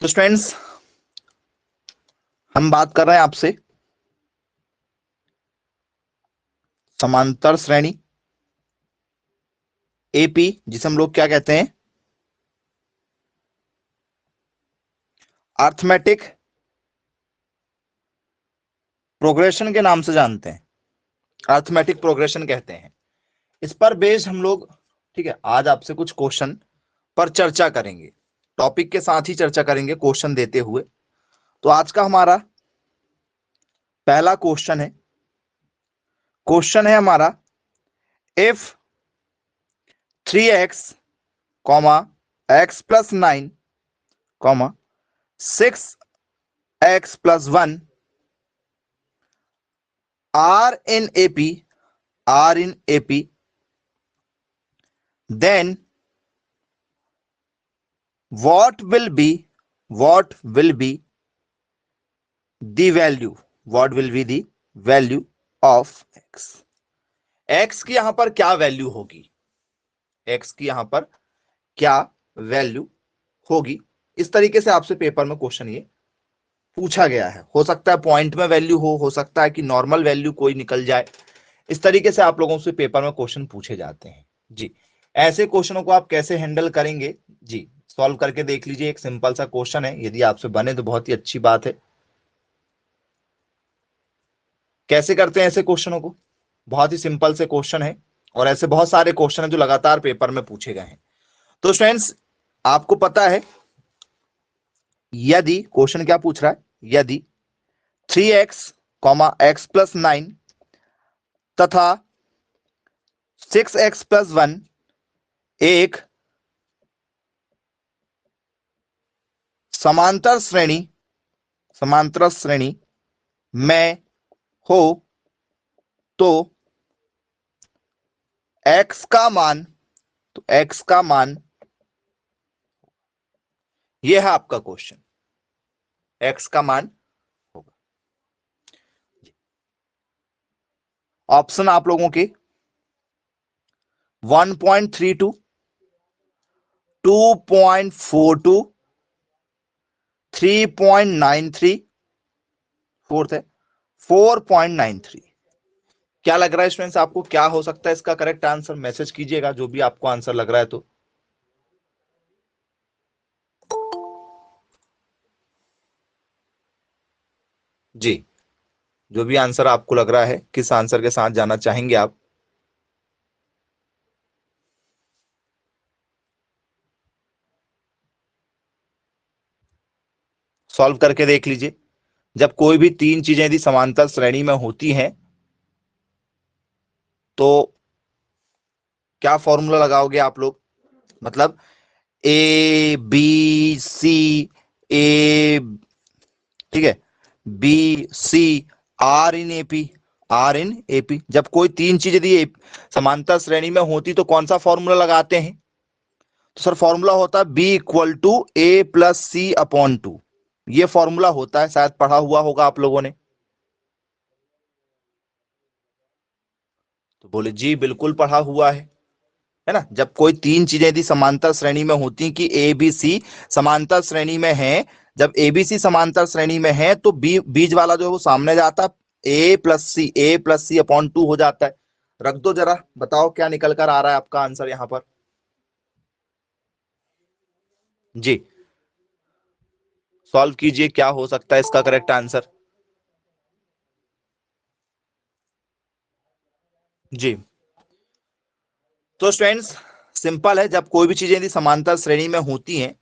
तो स्टूडेंट्स, हम बात कर रहे हैं आपसे समांतर श्रेणी एपी, जिसे हम लोग क्या कहते हैं, अर्थमेटिक प्रोग्रेशन के नाम से जानते हैं। अर्थमेटिक प्रोग्रेशन कहते हैं। इस पर बेस्ड हम लोग, ठीक है, आज आपसे कुछ क्वेश्चन पर चर्चा करेंगे। टॉपिक के साथ ही चर्चा करेंगे क्वेश्चन देते हुए। तो आज का हमारा पहला क्वेश्चन है हमारा, if 3x, x plus 9, 6x plus 1 are in AP, then what will be the value of x? x की यहां पर क्या वैल्यू होगी? x की यहां पर क्या वैल्यू होगी? इस तरीके से आपसे पेपर में क्वेश्चन ये पूछा गया है। हो सकता है पॉइंट में वैल्यू हो सकता है कि नॉर्मल वैल्यू कोई निकल जाए। इस तरीके से आप लोगों से पेपर में क्वेश्चन पूछे जाते हैं जी। ऐसे क्वेश्चनों को आप कैसे हैंडल करेंगे जी, सॉल्व करके देख लीजिए। एक सिंपल सा क्वेश्चन है, यदि आपसे बने तो बहुत ही अच्छी बात है। कैसे करते हैं ऐसे क्वेश्चनों को? बहुत ही सिंपल से क्वेश्चन है और ऐसे बहुत सारे क्वेश्चन हैं जो लगातार पेपर में पूछे गए हैं। तो स्टूडेंट्स, आपको पता है, यदि क्वेश्चन क्या पूछ रहा है, यदि 3x, x प्लस 9 तथा 6x प्लस 1 एक समांतर श्रेणी में हो तो x का मान, यह है आपका क्वेश्चन, x का मान होगा। ऑप्शन आप लोगों के 1.32, 2.42, 3.93, फोर्थ है 4.93। क्या लग रहा है स्टूडेंट्स आपको, क्या हो सकता है इसका करेक्ट आंसर? मैसेज कीजिएगा जो भी आपको आंसर लग रहा है। तो जी, जो भी आंसर आपको लग रहा है, किस आंसर के साथ जाना चाहेंगे आप? सॉल्व करके देख लीजिए। जब कोई भी तीन चीजें यदि समांतर श्रेणी में होती हैं तो क्या फॉर्मूला लगाओगे आप लोग? मतलब ए बी सी, ए, ठीक है, B C, are in AP. जब कोई तीन चीज यदि समांतर श्रेणी में होती तो कौन सा फॉर्मूला लगाते हैं? तो सर फॉर्मूला होता है B equal to A plus C upon 2। ये फॉर्मूला होता है, शायद पढ़ा हुआ होगा आप लोगों ने। तो बोले जी बिल्कुल पढ़ा हुआ है ना। जब कोई तीन चीजें यदि समांतर श्रेणी में होती कि ए बी सी समांतर श्रेणी में है, जब ए बी सी समांतर श्रेणी में है तो बीच वाला जो है वो सामने जाता, ए प्लस सी अपॉन 2 हो जाता है। रख दो जरा, बताओ क्या निकल कर आ रहा है आपका आंसर यहां पर जी। सॉल्व कीजिए, क्या हो सकता है इसका करेक्ट आंसर जी। तो स्टूडेंट्स, सिंपल है, जब कोई भी चीजें यदि समांतर श्रेणी में होती हैं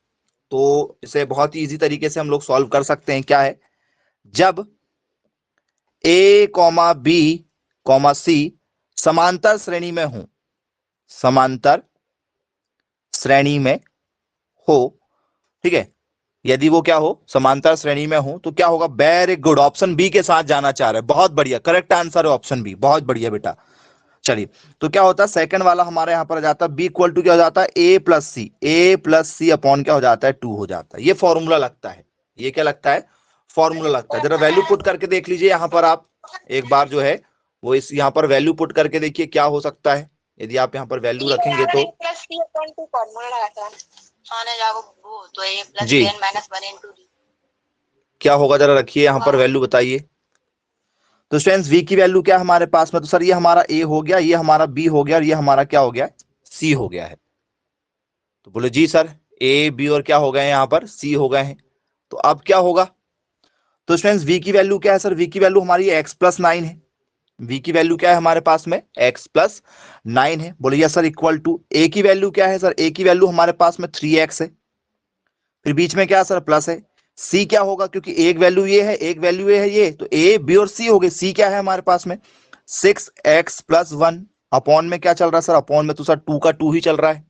तो इसे बहुत ही इजी तरीके से हम लोग सॉल्व कर सकते हैं। क्या है, जब ए कॉमा बी कॉमा सी समांतर श्रेणी में हो, समांतर श्रेणी में हो, ठीक है, यदि वो क्या हो, समांतर श्रेणी में हो, तो क्या होगा? वेरी गुड, ऑप्शन बी के साथ जाना चाह रहे हैं, बहुत बढ़िया, करेक्ट आंसर है ऑप्शन बी, बहुत बढ़िया बेटा। चलिए, तो क्या होता है, सेकंड वाला हमारे यहां पर आ जाता है बी इक्वल टू क्या हो जाता है, ए प्लस सी अपॉन क्या हो जाता है, 2 हो जाता है। ये फॉर्मूला लगता है, ये क्या लगता है, फॉर्मूला लगता है। जरा वैल्यू पुट करके देख लीजिए यहां पर आप एक बार जो है वो, इस यहां पर वैल्यू पुट करके देखिए क्या हो सकता है। यदि आप यहां पर वैल्यू रखेंगे तो आने जाओ वो तो a प्लस जी 10 माइनस 1 इंटू d क्या होगा जरा रखिए यहाँ पर वैल्यू बताइए। तो स्टूडेंट्स v की वैल्यू क्या है हमारे पास में, तो सर ये हमारा a हो गया, ये हमारा b हो गया और ये हमारा क्या हो गया, c हो गया है। तो बोले जी सर a b और क्या हो गए यहाँ पर c हो गए हैं। तो अब क्या होगा, तो स्टूडेंट्स v की वैल्यू क्या है सर, v की वैल्यू हमारी x प्लस 9 है। v की वैल्यू क्या है हमारे पास में, x प्लस 9 है। बोले yes sir equal to a की वैल्यू क्या है सर, a की वैल्यू हमारे पास में 3x है, फिर बीच में क्या सर प्लस है। c क्या होगा, क्योंकि एक वैल्यू ये है एक वैल्यू ये है, ये तो a b और c हो गए। c क्या है हमारे पास में 6x प्लस 1, अपॉन में क्या चल रहा है सर, अपॉन में तो सर 2 का 2 ही चल रहा है,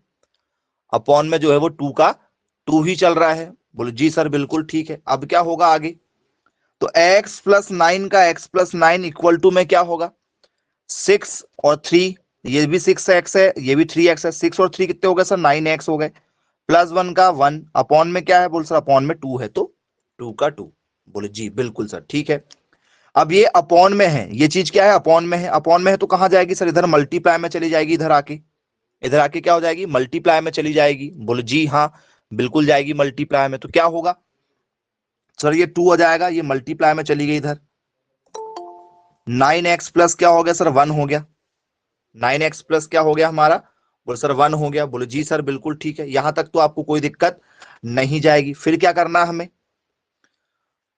अपॉन में जो है वो 2 का 2 ही चल रहा है। बोले जी सर बिल्कुल ठीक है। अब क्या होगा आगे, तो x प्लस 9 का x प्लस 9 इक्वल टू में क्या होगा, 6 और 3, ये भी 6x है ये भी 3x है, 6 और 3 कितने हो गए सर 9x हो गए, प्लस 1 का 1, अपॉन में क्या है बोल सर, अपॉन में 2 है तो 2 का 2। बोले जी बिल्कुल सर ठीक है। अब ये अपॉन में है, ये चीज क्या है अपॉन में है, अपॉन में है तो कहां जाएगी सर, इधर मल्टीप्लाई में चली जाएगी, इधर आके क्या हो जाएगी मल्टीप्लाई में चली जाएगी। बोले जी हाँ बिल्कुल जाएगी मल्टीप्लाई में। तो क्या होगा सर, ये 2 आ जाएगा, ये मल्टीप्लाई में चली गई इधर, 9x प्लस क्या हो गया सर 1 हो गया, 9x प्लस क्या हो गया हमारा, बोले सर 1 हो गया। बोले जी सर बिल्कुल ठीक है, यहां तक तो आपको कोई दिक्कत नहीं जाएगी। फिर क्या करना है हमें,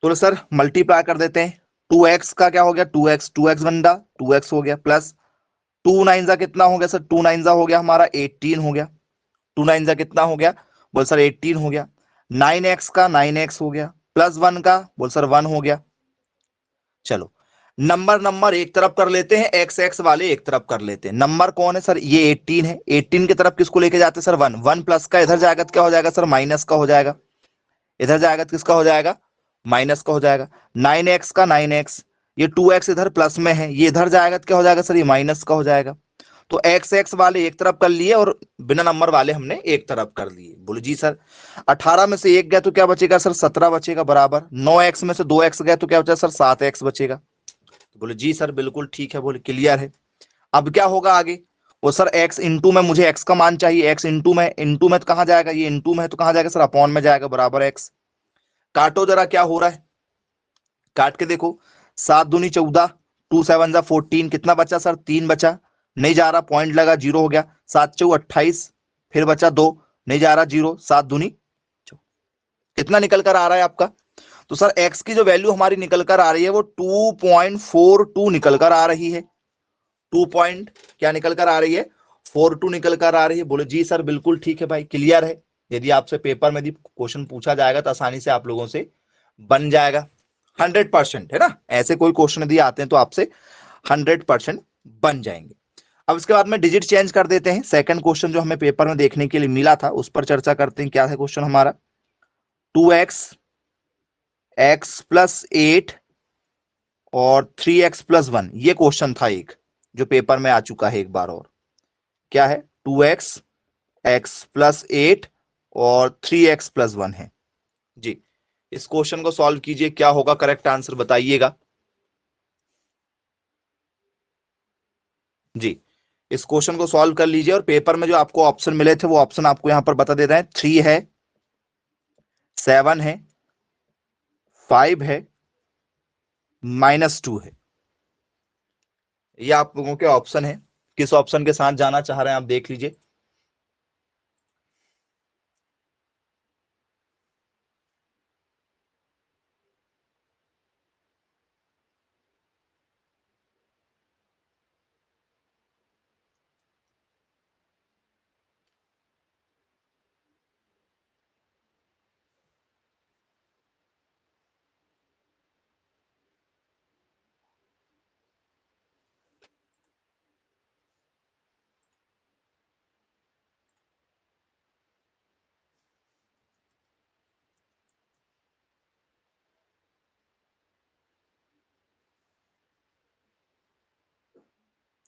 तो सर मल्टीप्लाई कर देते हैं, 2x का क्या हो गया 2x, 2x बंदा 2x हो गया, प्लस 2 9 जा कितना हो गया सर, 2 9 जा हो गया हमारा 18 हो गया, 2 9 जा कितना हो गया, बोल सर 18 हो गया, 9x का 9x हो गया, प्लस 1 का बोल सर 1 हो गया। चलो नंबर नंबर एक तरफ कर लेते हैं, एक्स एक्स वाले एक तरफ कर लेते हैं। नंबर कौन है सर, ये 18 है, 18 की तरफ किसको लेके जाते हैं सर 1, 1 प्लस का इधर जाएगा तो क्या हो जाएगा सर माइनस का हो जाएगा, इधर जाएगा तो किसका हो जाएगा माइनस का हो जाएगा। 9x का 9x, ये 2x इधर प्लस में है, ये इधर जाएगा तो क्या हो जाएगा सर ये माइनस का हो जाएगा। तो एक्स एक्स वाले एक तरफ कर लिए और बिना नंबर वाले हमने एक तरफ कर लिए। बोले जी सर 18 में से एक गया तो क्या बचेगा सर 17 बचेगा बराबर, 9x में से 2x गया तो क्या बचा सर 7x बचेगा। तो बोले जी सर बिल्कुल ठीक है, बोले क्लियर है। अब क्या होगा आगे, वो सर x इंटू में मुझे x का मान चाहिए, x इंटू में तो कहां जाएगा, ये इंटू में है तो कहां जाएगा सर अपॉन में जाएगा बराबर x। काटो जरा क्या हो रहा है, काट के देखो, 7 दूनी 14, 2 7 जा 14, कितना बचा सर 3 बचा, नहीं जा रहा पॉइंट लगा 0 हो गया, 7 चौ 28, फिर बचा 2, नहीं जा रहा 0, 7 दूनी कितना निकल कर आ रहा है आपका, तो सर x की जो वैल्यू हमारी निकल कर आ रही है वो 2.42 निकल कर आ रही है, 2 पॉइंट क्या निकल कर आ रही है 42 निकल कर आ रही है। बोले जी सर बिल्कुल ठीक है भाई क्लियर है। यदि आपसे पेपर में यदि क्वेश्चन पूछा जाएगा तो आसानी से आप लोगों से बन जाएगा, 100% है ना, ऐसे कोई क्वेश्चन यदि आते हैं तो आपसे 100% बन जाएंगे। अब इसके बाद में डिजिट चेंज कर देते हैं, सेकंड क्वेश्चन जो हमें पेपर में देखने के लिए मिला था उस पर चर्चा करते हैं। क्या है क्वेश्चन हमारा, 2x x प्लस 8 और 3x प्लस 1, ये क्वेश्चन था एक जो पेपर में आ चुका है एक बार और। क्या है 2x x प्लस 8 और 3x प्लस 1 है जी। इस क्वेश्चन को सॉल्व कीजिए, क्या होगा करेक्ट आंसर बताइएगा जी। इस क्वेश्चन को सॉल्व कर लीजिए और पेपर में जो आपको ऑप्शन मिले थे वो ऑप्शन आपको यहां पर बता दे रहे हैं, 3 है, 7 है, 5 है, -2 है, ये आप लोगों के ऑप्शन है। किस ऑप्शन के साथ जाना चाह रहे हैं आप देख लीजिए।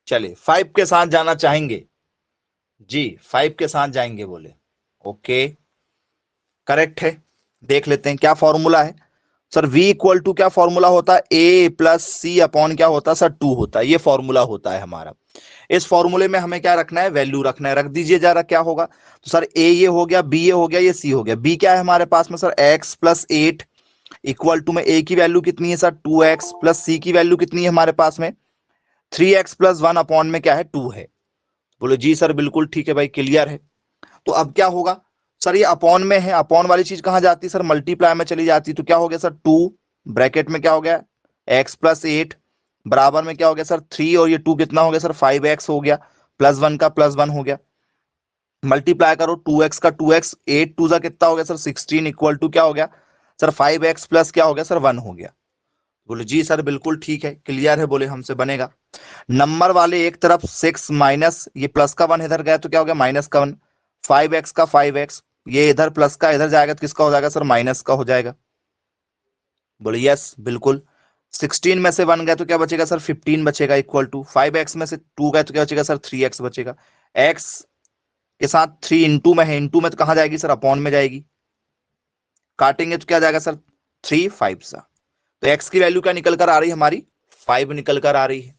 चलिए 5 के साथ जाना चाहेंगे जी, 5 के साथ जाएंगे बोले, ओके करेक्ट है। देख लेते हैं क्या फॉर्मूला है, सर v इक्वल टू क्या फॉर्मूला होता है, a प्लस सी अपॉन क्या होता है सर 2 होता है, ये फॉर्मूला होता है हमारा। इस फॉर्मूले में हमें क्या रखना है, वैल्यू रखना है, रख दीजिए जरा क्या होगा। तो सर a ये हो गया, b ये हो गया, ये c हो गया। b क्या है हमारे पास में sir x plus 8 equal to में a की वैल्यू कितनी है सर 2x प्लस c की वैल्यू कितनी है हमारे पास में 3x प्लस 1 अपॉन में क्या है 2 है। बोलो जी सर बिल्कुल ठीक है भाई, क्लियर है। तो अब क्या होगा सर, ये अपॉन में है, अपॉन वाली चीज कहां जाती है सर, मल्टीप्लाई में चली जाती है। तो क्या हो गया सर 2 ब्रैकेट में क्या हो गया x प्लस 8 बराबर में क्या हो गया सर 3 और ये 2 कितना हो गया सर 5x हो गया, प्लस 1 का प्लस 1 हो गया। मल्टीप्लाई करो 2x का 2x, 8 2 जा कितना हो गया सर 16 इक्वल टू क्या हो गया सर 5x प्लस क्या हो गया सर 1 हो गया। बोले जी सर बिल्कुल ठीक है, क्लियर है, बोले हमसे बनेगा। नंबर वाले एक तरफ 6 माइनस ये प्लस का 1 इधर गया तो क्या हो गया माइनस का 1, 5x का 5x, ये इधर प्लस का इधर जाएगा तो किसका हो जाएगा सर माइनस का हो जाएगा। बोले यस बिल्कुल। 16 में से 1 गया तो क्या बचेगा सर 15 बचेगा इक्वल टू 5x में से 2 गया तो क्या बचेगा सर 3x बचेगा। x के साथ 3 इंटू में है, इंटू में तो कहां जाएगी सर अपॉन में जाएगी, काटेंगे तो क्या जाएगा सर 3 5 सा। तो x की वैल्यू क्या निकल कर आ रही है हमारी 5 निकल कर आ रही है।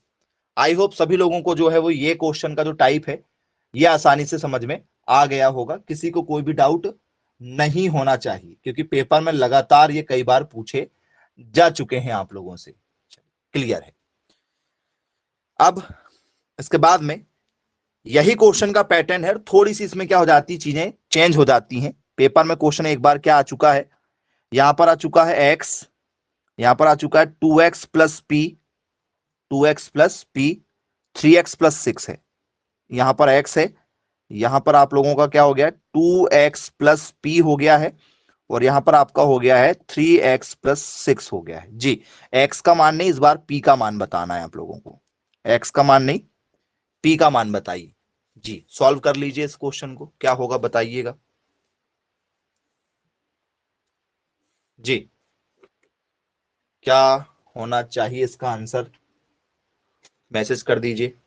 आई होप सभी लोगों को जो है वो ये क्वेश्चन का जो टाइप है ये आसानी से समझ में आ गया होगा, किसी को कोई भी डाउट नहीं होना चाहिए, क्योंकि पेपर में लगातार ये कई बार पूछे जा चुके हैं आप लोगों से। क्लियर है। अब इसके बाद में यही क्वेश्चन का पैटर्न है, थोड़ी सी इसमें क्या हो जाती है चीजें चेंज हो जाती हैं। पेपर में क्वेश्चन एक बार क्या आ चुका है, यहां पर आ चुका है x, यहां पर आ चुका है 2x plus P, 2x plus P, 3x plus 6 है, यहां पर x है, यहां पर आप लोगों का क्या हो गया 2x प्लस पी हो गया है, और यहां पर आपका हो गया है 3x प्लस 6 हो गया है जी। x का मान नहीं, इस बार p का मान बताना है आप लोगों को, x का मान नहीं p का मान बताइए जी। सॉल्व कर लीजिए इस क्वेश्चन को, क्या होगा बताइएगा जी, क्या होना चाहिए इसका आंसर, मैसेज कर दीजिए।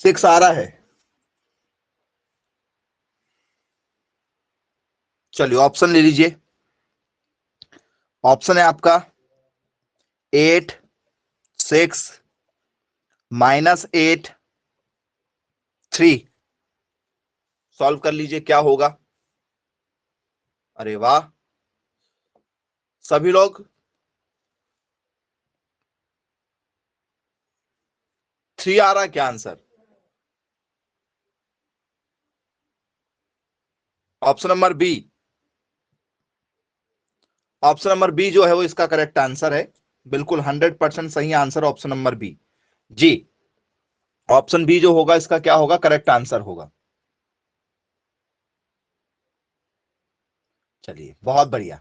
सिक्स आ रहा है, चलिए ऑप्शन ले लीजिए। ऑप्शन है आपका 8 6 -8 3। सॉल्व कर लीजिए क्या होगा। अरे वाह, सभी लोग 3 आ रहा है क्या answer. Option number B, option number B जो है वो इसका करेक्ट आंसर है, बिल्कुल 100% सही आंसर ऑप्शन नंबर बी जी। ऑप्शन बी जो होगा इसका क्या होगा करेक्ट आंसर होगा। चलिए बहुत बढ़िया।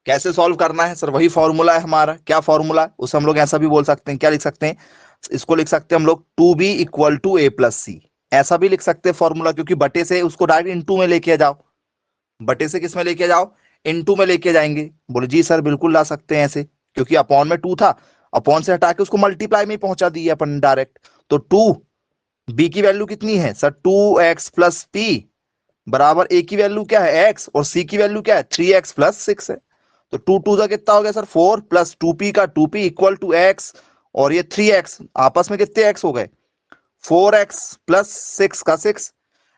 कैसे सॉल्व करना है सर, वही फॉर्मूला है हमारा, क्या फॉर्मूला है उसे हम लोग ऐसा भी बोल सकते हैं, क्या लिख सकते हैं इसको, लिख सकते हैं हम लोग 2b equal to a plus C, ऐसा भी लिख सकते हैं फॉर्मूला, क्योंकि बटे से उसको डायरेक्ट इनटू में लेके जाओ, बटे से किस में लेके जाओ इनटू में लेके जाएंगे। बोले जी सर बिल्कुल ला सकते हैं ऐसे, क्योंकि अपॉन में 2 था, अपॉन से हटा के उसको मल्टीप्लाई में पहुंचा दिए अपन डायरेक्ट। तो 2 b की वैल्यू कितनी है सर 2x प्लस पी बराबर a की वैल्यू क्या है x और c की वैल्यू क्या है 3x प्लस 6 है। तो 2 2 का कितना हो गया सर 4 प्लस 2p का 2p इक्वल टू x, और ये 3x आपस में कितने x हो गए 4x प्लस 6 का 6,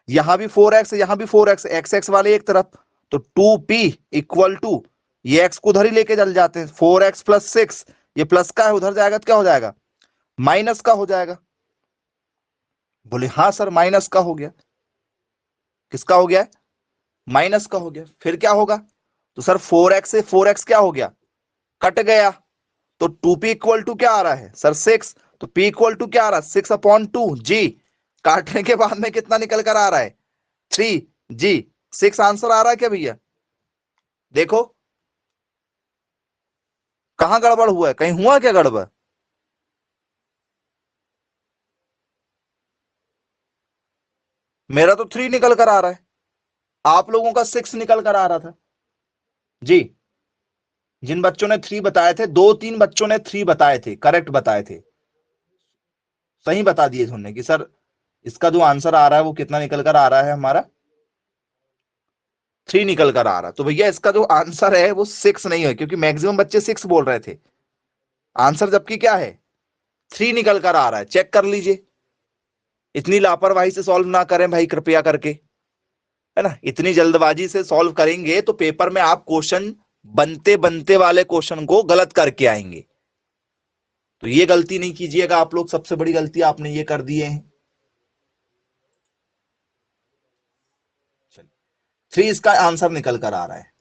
यहां भी 4x यहां भी 4x, एक्स एक्स वाले एक तरफ, तो 2p इक्वल टू ये x को उधर ही लेके चल जाते हैं 4x प्लस 6, ये प्लस का है उधर जाएगा तो क्या हो जाएगा माइनस का हो जाएगा। बोले हाँ सर माइनस का हो गया, किसका हो गया माइनस का हो गया। फिर क्या होगा तो सर 4x से 4x क्या हो गया कट गया, तो 2p इक्वल टू क्या आ रहा है सर 6, तो p इक्वल टू क्या आ रहा है 6/2 जी। काटने के बाद में कितना निकल कर आ रहा है 3 जी। 6 आंसर आ रहा है क्या भैया, देखो कहाँ गड़बड़ हुआ है, कहीं हुआ क्या गड़बड़? मेरा तो 3 निकल कर आ रहा है, आप लोगों का 6 निकल कर आ रहा था जी। जिन बच्चों ने 3 बताए थे, 2-3 बच्चों ने 3 बताए थे, करेक्ट बताए थे, सही बता दिए उन्होंने कि सर इसका जो आंसर आ रहा है वो कितना निकल कर आ रहा है हमारा, 3 निकल कर आ रहा है। तो भैया इसका जो आंसर है वो 6 नहीं है, क्योंकि मैक्सिमम बच्चे 6 बोल रहे थे, आंसर जबकि क्या है 3 निकल कर आ रहा है। चेक कर लीजिए, इतनी लापरवाही से सॉल्व ना करें भाई कृपया करके, है ना। इतनी जल्दबाजी से सॉल्व करेंगे तो पेपर में आप क्वेश्चन बनते बनते वाले क्वेश्चन को गलत करके आएंगे। तो ये गलती नहीं कीजिएगा आप लोग, सबसे बड़ी गलती आपने ये कर दिए हैं। 3 इसका आंसर निकल कर आ रहा है।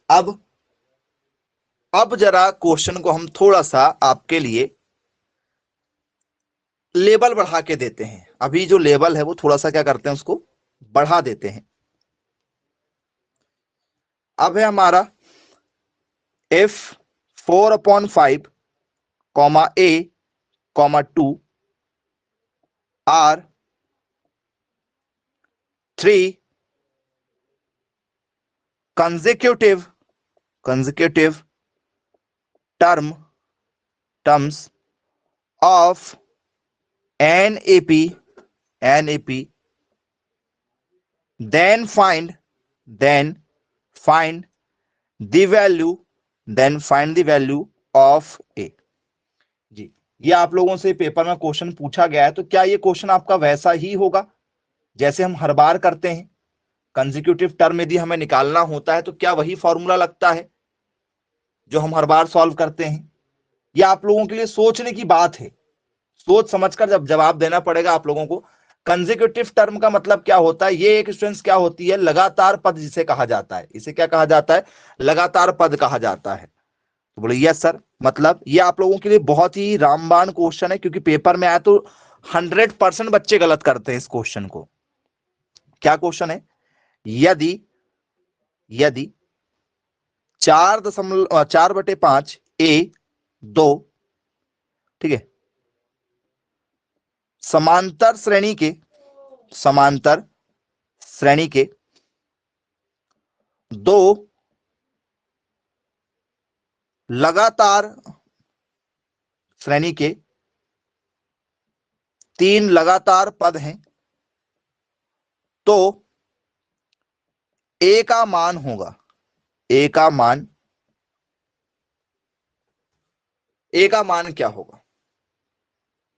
अब जरा क्वेश्चन को हम थोड़ा सा आपके लिए लेवल बढ़ा के देते हैं। अभी जो लेवल है वो थोड़ा सा क्या करते हैं, उसको बढ़ा देते हैं। अब है हमारा f4/5 a 2 r 3 consecutive terms of NAP, then find the value of A। जी, ये आप लोगों से पेपर में क्वेश्चन पूछा गया है, तो क्या ये क्वेश्चन आपका वैसा ही होगा जैसे हम हर बार करते हैं? कंसेक्यूटिव टर्म यदि हमें निकालना होता है तो क्या वही फॉर्मूला लगता है जो हम हर बार सॉल्व करते हैं? ये आप लोगों के लिए सोचने की बात है, सोच समझकर जब जवाब देना पड़ेगा आप लोगों को। कंसेक्यूटिव टर्म का मतलब क्या होता है? ये एक स्टूडेंट्स क्या होती है, लगातार पद जिसे कहा जाता है। इसे क्या कहा जाता है? लगातार पद कहा जाता है। तो बोले यस सर, मतलब ये आप लोगों के लिए बहुत ही रामबाण क्वेश्चन है, क्योंकि पेपर में आया तो 100% बच्चे गलत करते हैं इस क्वेश्चन को। क्या क्वेश्चन है? यदि 4.5 A2, ठीक है, समांतर श्रेणी के दो लगातार श्रेणी के 3 लगातार पद हैं, तो A का मान होगा, A का मान क्या होगा?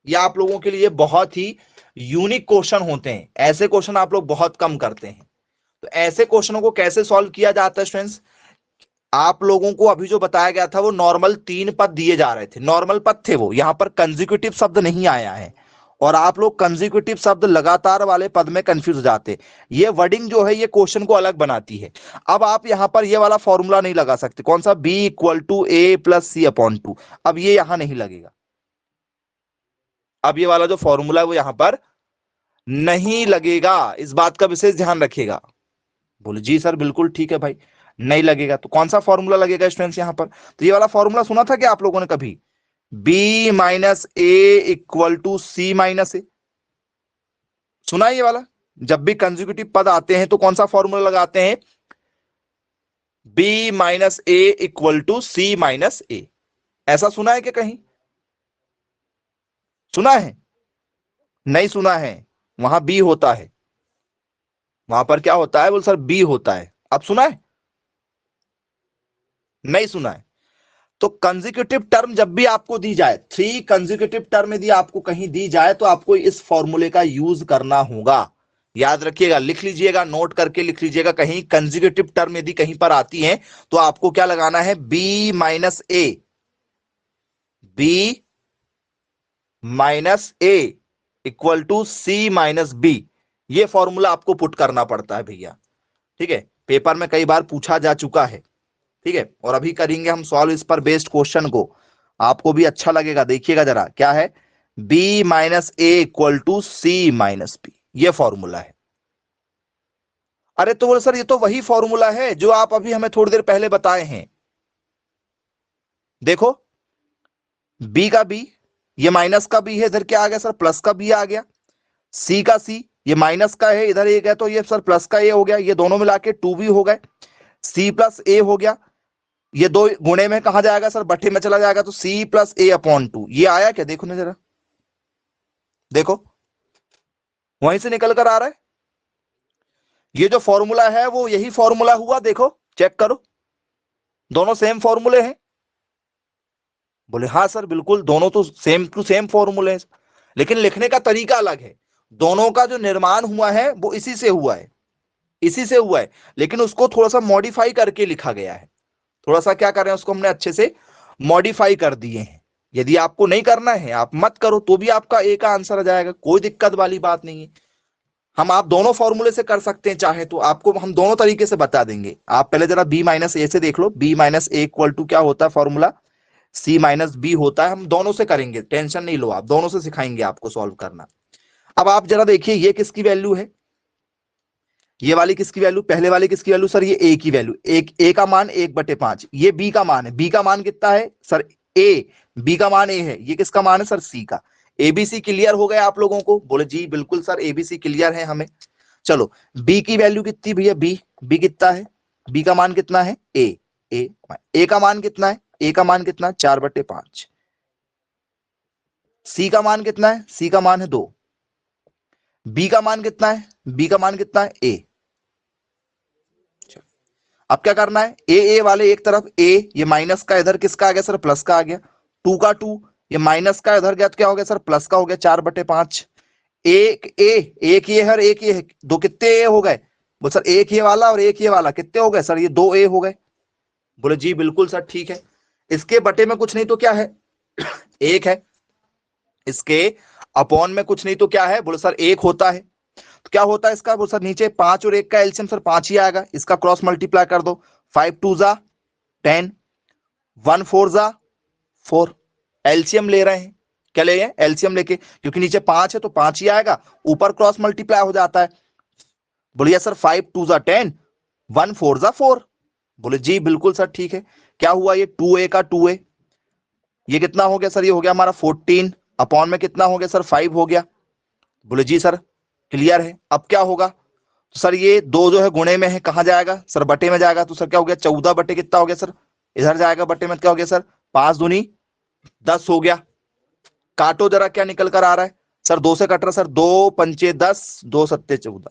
ये आप लोगों के लिए बहुत ही यूनिक क्वेश्चन होते हैं, ऐसे क्वेश्चन आप लोग बहुत कम करते हैं। तो ऐसे क्वेश्चनों को कैसे सॉल्व किया जाता है स्टूडेंट्स? आप लोगों को अभी जो बताया गया था वो नॉर्मल 3 पद दिए जा रहे थे, नॉर्मल पद थे वो, यहां पर कंसेक्यूटिव शब्द नहीं आया है, और आप लोग कंसेक्यूटिव शब्द लगातार वाले पद में कंफ्यूज हो जाते। ये वर्डिंग जो है ये क्वेश्चन को अलग बनाती है। अब आप यहां पर ये वाला फॉर्मूला नहीं लगा सकते, कौन सा? b = a + c/2। अब ये यहां नहीं लगेगा, अब ये वाला जो फॉर्मूला है वो यहां पर नहीं लगेगा, इस बात का विशेष ध्यान रखिएगा। बोले जी सर बिल्कुल ठीक है भाई, नहीं लगेगा। तो कौन सा फॉर्मूला लगेगा स्टूडेंट्स यहां पर? तो ये वाला फॉर्मूला सुना था क्या आप लोगों ने कभी? b - a = c - a, सुना है ये वाला? जब भी कंसेक्यूटिव पद आते हैं तो कौन सा फॉर्मूला लगाते हैं? b - a = c - a। ऐसा सुना है कि कहीं सुना है? नहीं सुना है, वहां b होता है, वहां पर क्या होता है? बोल सर b होता है। अब सुना है? नहीं सुना है। तो कंसेक्यूटिव टर्म जब भी आपको दी जाए, 3 कंसेक्यूटिव टर्म यदि आपको कहीं दी जाए तो आपको इस फॉर्मूले का यूज करना होगा। याद रखिएगा, लिख लीजिएगा, नोट करके लिख लीजिएगा। कहीं कंसेक्यूटिव टर्म यदि कहीं पर आती है तो आपको क्या लगाना है? b - a = c - b। ये फॉर्मूला आपको पुट करना पड़ता है भैया, ठीक है। पेपर में कई बार पूछा जा चुका है, ठीक है। और अभी करेंगे हम सॉल्व इस पर बेस्ड क्वेश्चन को, आपको भी अच्छा लगेगा। देखिएगा जरा, क्या है? b - a = c - b, ये फॉर्मूला है। अरे तो बोले सर ये तो वही फॉर्मूला है जो आप अभी हमें थोड़ी देर पहले बताए हैं। देखो, बी का बी, ये माइनस का बी है, इधर क्या आ गया सर, प्लस का बी आ गया। सी का सी, ये माइनस का है, इधर एक है तो ये सर प्लस का ए हो गया, ये दोनों मिला के 2b हो गए, सी प्लस ए हो गया। ये दो गुणे में कहा जाएगा सर, बट्टे में चला जाएगा, तो सी प्लस ए अपॉन 2, ये आया क्या, देखो ना जरा, देखो वहीं से निकल कर आ रहा है। ये जो फॉर्मूला है वो यही फॉर्मूला हुआ, देखो चेक करो, दोनों सेम फॉर्मूले हैं। बोले हाँ सर बिल्कुल, दोनों तो सेम टू सेम फॉर्मूले हैं, लेकिन लिखने का तरीका अलग है। दोनों का जो निर्माण हुआ है वो इसी से हुआ है, इसी से हुआ है, लेकिन उसको थोड़ा सा मॉडिफाई करके लिखा गया है। थोड़ा सा क्या कर रहे हैं, उसको हमने अच्छे से मॉडिफाई कर दिए हैं। यदि आपको नहीं करना है आप मत करो, तो भी आपका ए का आंसर आ जाएगा, कोई दिक्कत वाली बात नहीं है। हम आप दोनों फॉर्मूले से कर सकते हैं, चाहे तो आपको हम दोनों तरीके से बता देंगे। आप पहले जरा बी माइनस ए से देख लो, B minus A equal to क्या होता है फॉर्मूला, सी माइनस बी होता है। हम दोनों से करेंगे, टेंशन नहीं लो, आप दोनों से सिखाएंगे आपको सॉल्व करना। अब आप जरा देखिए ये किसकी वैल्यू है, ये वाली किसकी वैल्यू, पहले वाली किसकी वैल्यू सर, ये ए की वैल्यू, एक ए का मान 1/5, ये बी का मान है, बी का मान कितना है सर ए, बी का मान ए है, ये किसका मान है सर सी का। एबीसी क्लियर हो गया आप लोगों को, बोले जी बिल्कुल सर एबीसी क्लियर है हमें। चलो बी की वैल्यू कितनी भैया, बी कितना है, बी का मान कितना है ए का मान कितना है, ए का मान कितना है 4/5, सी का मान कितना है, सी का मान है 2, बी का मान कितना है, बी का मान कितना है ए। अब क्या करना है, ए वाले एक तरफ ए, ये माइनस का इधर किसका आ गया सर प्लस का आ गया, 2 का 2, ये माइनस का इधर गया तो क्या हो गया सर प्लस का हो गया 4/5, एक ये है और एक ये है, दो कितने ए हो गए, बोल सर एक ये वाला और एक ये वाला कितने हो गए सर, ये 2 ए हो गए। बोले जी बिल्कुल सर ठीक है, इसके बटे में कुछ नहीं तो क्या है एक है, इसके अपॉन में कुछ नहीं तो क्या है, बोले सर एक होता है, तो क्या होता है इसका, बोले सर नीचे 5 और 1 का एलसीएम सर 5 ही आएगा, इसका क्रॉस मल्टीप्लाई कर दो, 5 2 जा 10, 1 4 जा 4, एलसीएम ले रहे हैं, क्या ले रहे हैं एलसीएम लेके, क्योंकि नीचे 5 है तो 5 ही आएगा, ऊपर क्रॉस मल्टीप्लाई हो जाता है। बोलिए सर 5 2 जा 10, 1 4 जा 4, बोले जी बिल्कुल सर ठीक है। क्या हुआ, ये 2a का 2a, ये कितना हो गया सर, ये हो गया हमारा 14, अपॉन में कितना हो गया सर 5 हो गया। बोले जी सर क्लियर है। अब क्या होगा, तो सर ये दो जो है गुणे में है, कहां जाएगा सर बटे में जाएगा, तो सर क्या हो गया 14 बटे कितना हो गया सर, इधर जाएगा बटे में, क्या हो गया सर 5 दूनी 10 हो गया। काटो जरा क्या निकल कर आ रहा है सर, 2 से कट रहा सर, 2 पंचे 10, 2 सत्ते 14,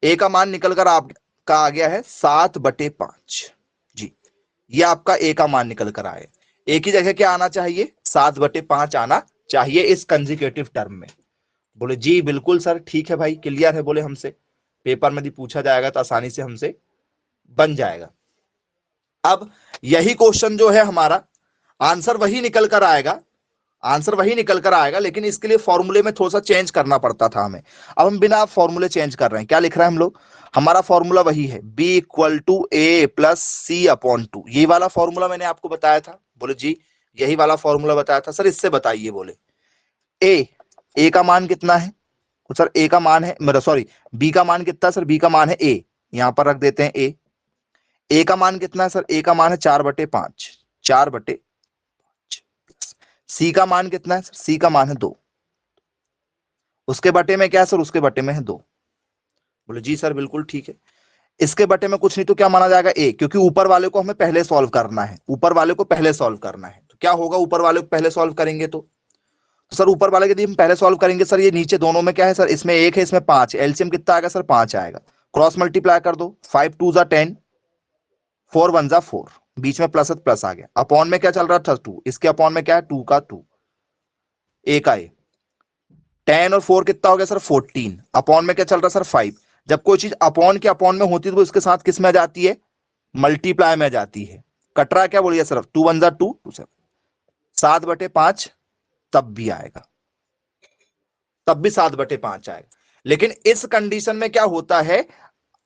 ए का मान निकल कर आपका आ गया है 7/5 जी, ये आपका ए का मान निकल कर आए। ए की जगह क्या आना चाहिए, 7/5 आना चाहिए इस कंजिक्यूटिव टर्म में। बोले जी बिल्कुल सर ठीक है भाई क्लियर है, बोले हमसे पेपर में भी पूछा जाएगा तो आसानी से हमसे बन जाएगा। अब यही क्वेश्चन जो है हमारा आंसर वही निकल कर आएगा, आंसर वही निकल कर आएगा, लेकिन इसके लिए फॉर्मूले में थोड़ा सा चेंज करना पड़ता था हमें। अब हम बिना फॉर्मूले चेंज कर रहे हैं, क्या लिख रहे हैं हम लोग, हमारा फॉर्मूला वही है, b equal to A plus C upon 2, यही वाला फॉर्मूला मैंने आपको बताया था। बोले जी यही वाला फॉर्मूला बताया था सर, इससे बताइए। बोले ए का मान कितना है, तो सर ए का मान है मेरा, सॉरी बी का मान कितना है सर, बी का मान है ए, यहां पर रख देते हैं ए का मान कितना है सर, ए का मान है 4/5, 4/5। सी का मान कितना है सर, सी का मान है 2, उसके बटे में क्या है सर, उसके बटे में है 2। बोले जी सर बिल्कुल ठीक है, इसके बटे में कुछ नहीं तो क्या माना जाएगा ए, क्योंकि ऊपर वाले को हमें पहले सॉल्व करना है, ऊपर वाले को पहले सॉल्व करना है, तो क्या होगा ऊपर वाले को पहले सॉल्व करेंगे तो सर ऊपर वाले के यदि हम पहले सॉल्व करेंगे सर, ये नीचे दोनों में क्या है सर, इसमें 1 है इसमें 5, एलसीएम कितना आएगा सर 5 आएगा, क्रॉस मल्टीप्लाई कर दो, 5 2 जा 10, 4 1 जा 4, बीच में प्लस प्लस आ गया, अपॉन में क्या चल रहा था 2, इसके अपॉन में क्या है 2 का 2, ए का ए, 10 और 4 कितना हो गया सर 14, अपॉन में क्या चल रहा सर 5। जब कोई चीज अपॉन के अपॉन में होती है तो उसके साथ किस में आ जाती है, मल्टीप्लाई में आ जाती है। कटरा क्या बोलिए सर, 2 1 जा 2, 7/5 तब भी आएगा, तब भी 7/5 आएगा। लेकिन इस कंडीशन में क्या होता है,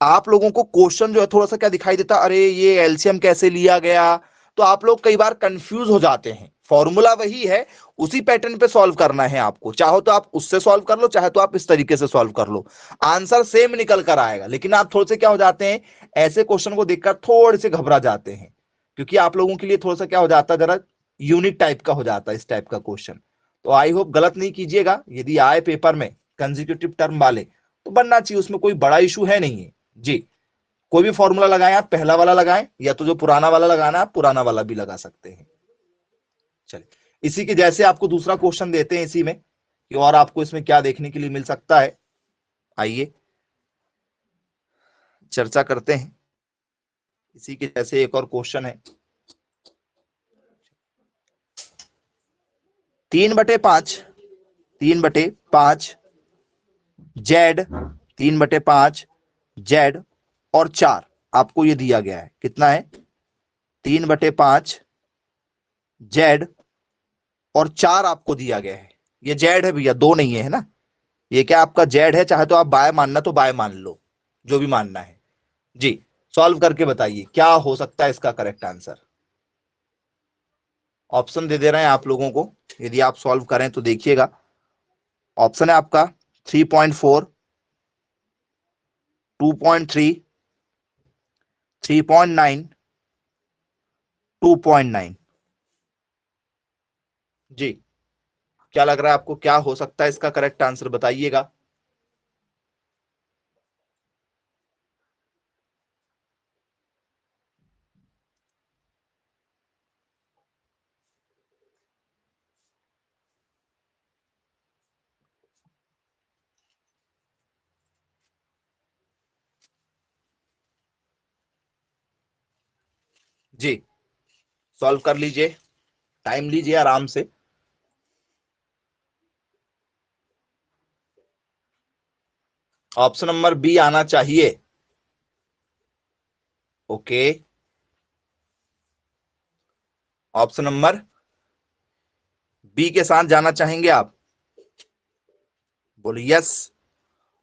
आप लोगों को क्वेश्चन जो है थोड़ा सा क्या दिखाई देता, अरे ये एलसीएम कैसे लिया गया, तो आप लोग कई बार कंफ्यूज हो जाते हैं। फॉर्मूला वही है, उसी पैटर्न पे सॉल्व करना है आपको, चाहो तो आप उससे सॉल्व कर लो, चाहे तो आप इस तरीके से सॉल्व कर लो, आंसर सेम निकल कर आएगा। लेकिन आप थोड़े से क्या हो जाते हैं, ऐसे क्वेश्चन को देखकर थोड़े से घबरा जाते हैं, क्योंकि आप लोगों के लिए थोड़ा सा क्या हो जाता है, जरा यूनिट टाइप का हो जाता है इस टाइप का क्वेश्चन। तो आई होप गलत नहीं कीजिएगा, यदि आए पेपर में कंसेक्यूटिव टर्म वाले तो बनना चाहिए, उसमें कोई बड़ा इशू है नहीं है जी। कोई भी फॉर्मूला लगाएं आप, पहला वाला लगाएं या तो जो पुराना वाला लगाना आप पुराना वाला भी लगा सकते हैं। चलिए, इसी के जैसे आपको दूसरा क्वेश्चन देते हैं इसी में कि और आपको इसमें क्या देखने के लिए मिल सकता है, आइए चर्चा करते हैं। इसी के जैसे एक और क्वेश्चन है, 3/5, 3/5 जेड, 3/5 जेड और 4 आपको ये दिया गया है। कितना है? 3/5 जेड और 4 आपको दिया गया है। ये जेड है भैया, दो नहीं है ना। ये क्या आपका जेड है, चाहे तो आप बाय मानना तो बाय मान लो, जो भी मानना है जी। सॉल्व करके बताइए क्या हो सकता है इसका करेक्ट आंसर। ऑप्शन दे रहे हैं आप लोगों को, यदि आप सॉल्व करें तो देखिएगा। ऑप्शन है आपका 3.4, 2.3, 3.9, 2.9 जी। क्या लग रहा है आपको, क्या हो सकता है इसका करेक्ट आंसर, बताइएगा। जी सॉल्व कर लीजिए, टाइम लीजिए आराम से। ऑप्शन नंबर बी आना चाहिए। ओके, ऑप्शन नंबर बी के साथ जाना चाहेंगे आप? बोलिए यस।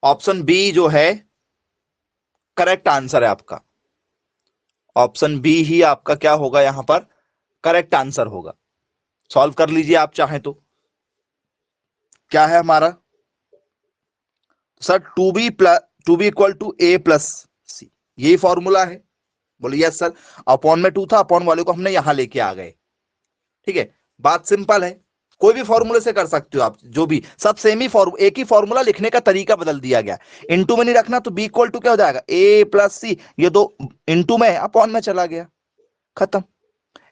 ऑप्शन बी जो है करेक्ट आंसर है आपका। ऑप्शन बी ही आपका क्या होगा यहां पर, करेक्ट आंसर होगा। सॉल्व कर लीजिए आप चाहें तो। क्या है हमारा sir? Two B equal to A plus C, यही फॉर्मूला है। बोलिए यस सर। अपॉन में टू था, अपॉन वाले को हमने यहां लेके आ गए। ठीक है, बात सिंपल है। कोई भी फॉर्मूले से कर सकते हो आप, जो भी सब सेम ही एक ही फॉर्मूला, लिखने का तरीका बदल दिया गया। इनटू में नहीं रखना तो बी इक्वल टू क्या हो जाएगा, ए प्लस सी। ये दो इनटू में अपॉन में चला गया, खत्म।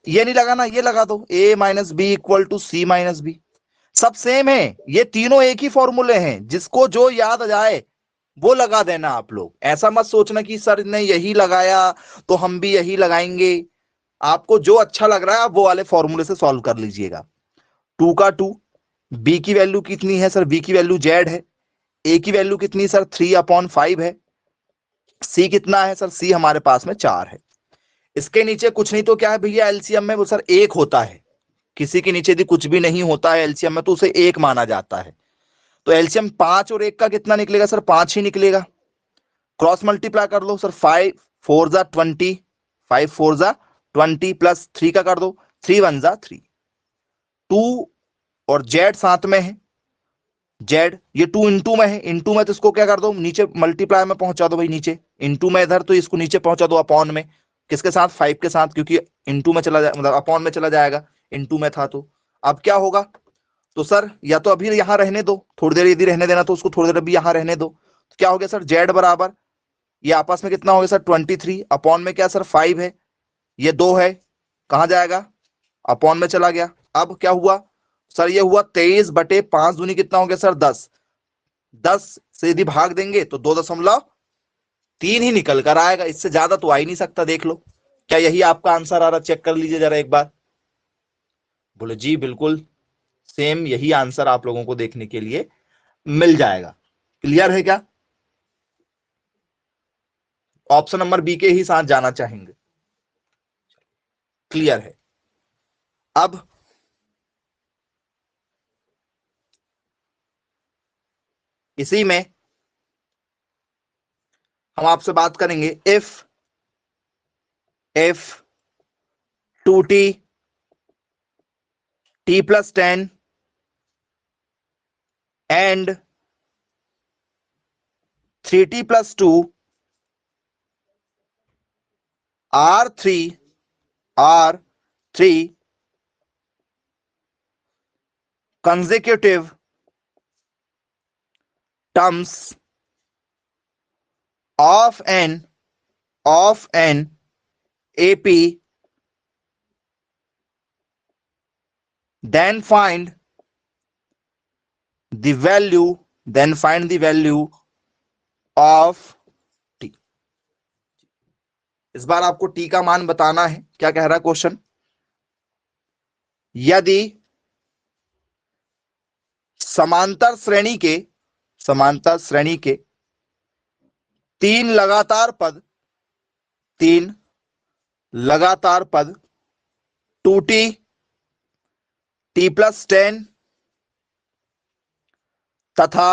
ये नहीं लगाना, ये लगा दो, A minus B equal to C minus B. सब सेम है, ये तीनों एक ही फॉर्मूले हैं, जिसको जो याद आ जाए वो लगा देना। आप लोग ऐसा मत सोचना कि सर ने यही लगाया तो हम भी यही लगाएंगे। आपको जो अच्छा लग रहा है आप वो वाले फॉर्मूले से सॉल्व कर लीजिएगा। 2 का 2, बी की वैल्यू कितनी है सर? बी की वैल्यू जेड है। ए की वैल्यू कितनी सर? 3/5 है। सी कितना है सर? सी हमारे पास में 4 है। इसके नीचे कुछ नहीं तो क्या है भैया, एलसीएम में वो सर एक होता है। किसी के नीचे यदि कुछ भी नहीं होता है एलसीएम में तो उसे एक माना जाता है। तो एलसीएम 5 और 1 का कितना निकलेगा सर? 5 ही निकलेगा। क्रॉस मल्टीप्लाई कर लो सर, 5 4 जा 20, 5 4 जा 20 प्लस 3 का कर दो, 3 1 जा 3। 2 और जेड साथ में है, जेड ये 2 इंटू में है, इंटू में तो इसको क्या कर दो, नीचे मल्टीप्लाई में पहुंचा दो भाई नीचे। इंटू में इधर तो इसको नीचे पहुंचा दो अपॉन में। किसके साथ? 5 के साथ, क्योंकि इंटू में चला जाए मतलब अपॉन में चला जाएगा, इंटू में था तो। अब क्या होगा तो सर, या तो अभी यहां रहने दो थोड़ी देर, यदि रहने देना तो उसको थोड़ी देर अभी यहां रहने दो। तो क्या हो गया सर, जेड बराबर ये आपस में कितना हो गया सर 23, अपॉन में क्या सर 5 है, ये 2 है, कहां जाएगा अपॉन में चला गया। अब क्या हुआ सर, ये हुआ 23/5 दूनी कितना हो गया सर 10। 10 से यदि भाग देंगे तो 2.3 ही निकल कर आएगा, इससे ज्यादा तो आ ही नहीं सकता। देख लो क्या यही आपका आंसर आ रहा, चेक कर लीजिए जरा एक बार। बोले जी बिल्कुल सेम यही आंसर आप लोगों को देखने के लिए मिल जाएगा। क्लियर है क्या? ऑप्शन नंबर बी के ही साथ जाना चाहेंगे? क्लियर है। अब इसी में हम आपसे बात करेंगे, if 2t t+10 and 3t+2 r3 r3 consecutive terms of an AP, then find the value of t। इस बार आपको t का मान बताना है। क्या कह रहा है क्वेश्चन? यदि समांतर श्रेणी के तीन लगातार पद 2t, t+10 तथा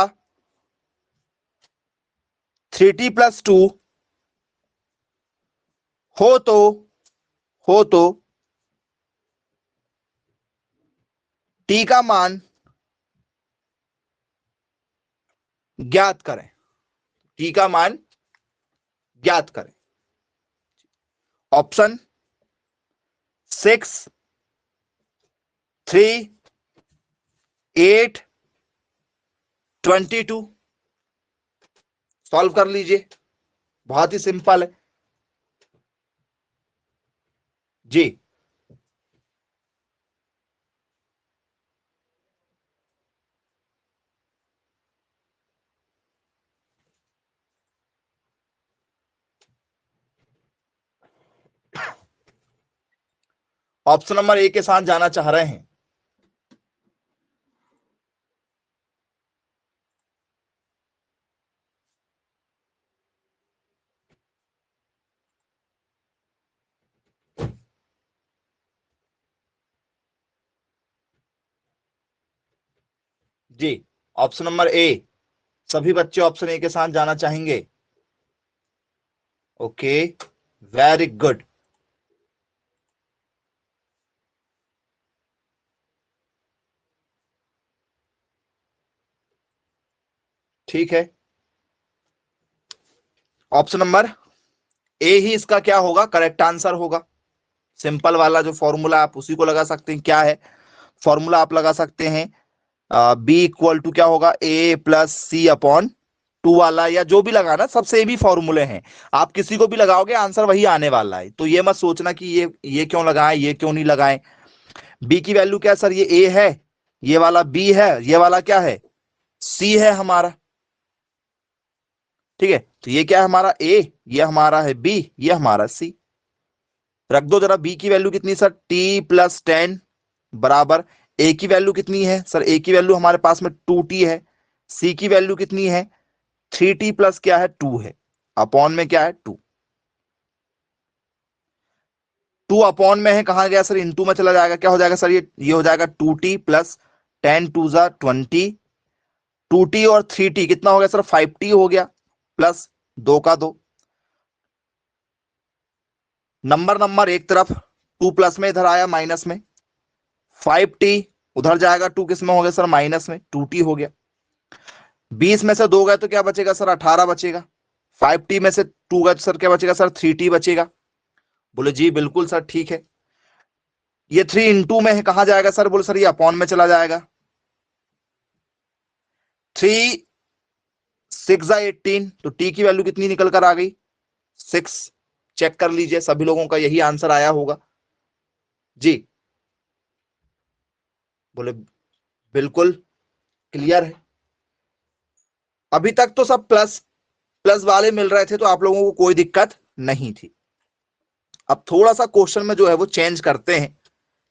3t+2 हो तो t का मान ज्ञात करें। t का मान ज्ञात करें। ऑप्शन 6, 3, 8, 22 सॉल्व कर लीजिए। बहुत ही सिंपल है जी। ऑप्शन नंबर ए के साथ जाना चाह रहे हैं। जी, ऑप्शन नंबर ए। सभी बच्चे ऑप्शन ए के साथ जाना चाहेंगे? Okay, very good. ठीक है, ऑप्शन नंबर ए ही इसका क्या होगा? करेक्ट आंसर होगा। सिंपल वाला जो फॉर्मूला आप उसी को लगा सकते हैं। क्या है फॉर्मूला? आप लगा सकते हैं बी इक्वल टू क्या होगा? A+C/2 वाला, या जो भी लगाना, सबसे भी फॉर्मूले हैं। आप किसी को भी लगाओगे आंसर वही आने वाला है। तो ये मत सोचना कि ये क्यों लगाएं, ये क्यों नहीं लगाएं। बी की वैल्यू क्या है सर? ये ए है, ये वाला बी है, ये वाला क्या है? सी है हमारा। ठीक है, तो ये क्या है हमारा? ए, ये हमारा है बी, ये हमारा सी। रख दो जरा बी की वैल्यू कितनी सर? t+10 बराबर ए की वैल्यू कितनी है सर? ए की वैल्यू हमारे पास में 2t है। सी की वैल्यू कितनी है? 3t प्लस क्या है? 2 है। अपॉन में क्या है? 2। 2 अपॉन में है, कहां गया सर? इनटू में चला जाएगा। क्या हो जाएगा सर? ये हो जाएगा 2t प्लस 10 2 20। 2t और 3t कितना हो गया सर? 5t हो गया, प्लस 2 का 2। नंबर एक तरफ, 2 प्लस में इधर आया माइनस में। 5t उधर जाएगा, 2 किस में हो गया सर? माइनस में, 2t हो गया। 20 में से 2 गए तो क्या बचेगा सर? 18 बचेगा। 5t में से 2 गए तो सर क्या बचेगा सर? 3t बचेगा। बोले जी बिल्कुल सर, ठीक है। ये 3 इंटू में है, कहां जाएगा सर? बोले सर ये अपॉन में चला जाएगा। 3 6 18, तो टी की वैल्यू कितनी निकल कर आ गई? 6। चेक कर लीजिए, सभी लोगों का यही आंसर आया होगा जी। बोले बिल्कुल क्लियर है। अभी तक तो सब प्लस प्लस वाले मिल रहे थे, तो आप लोगों को कोई दिक्कत नहीं थी। अब थोड़ा सा क्वेश्चन में जो है वो चेंज करते हैं।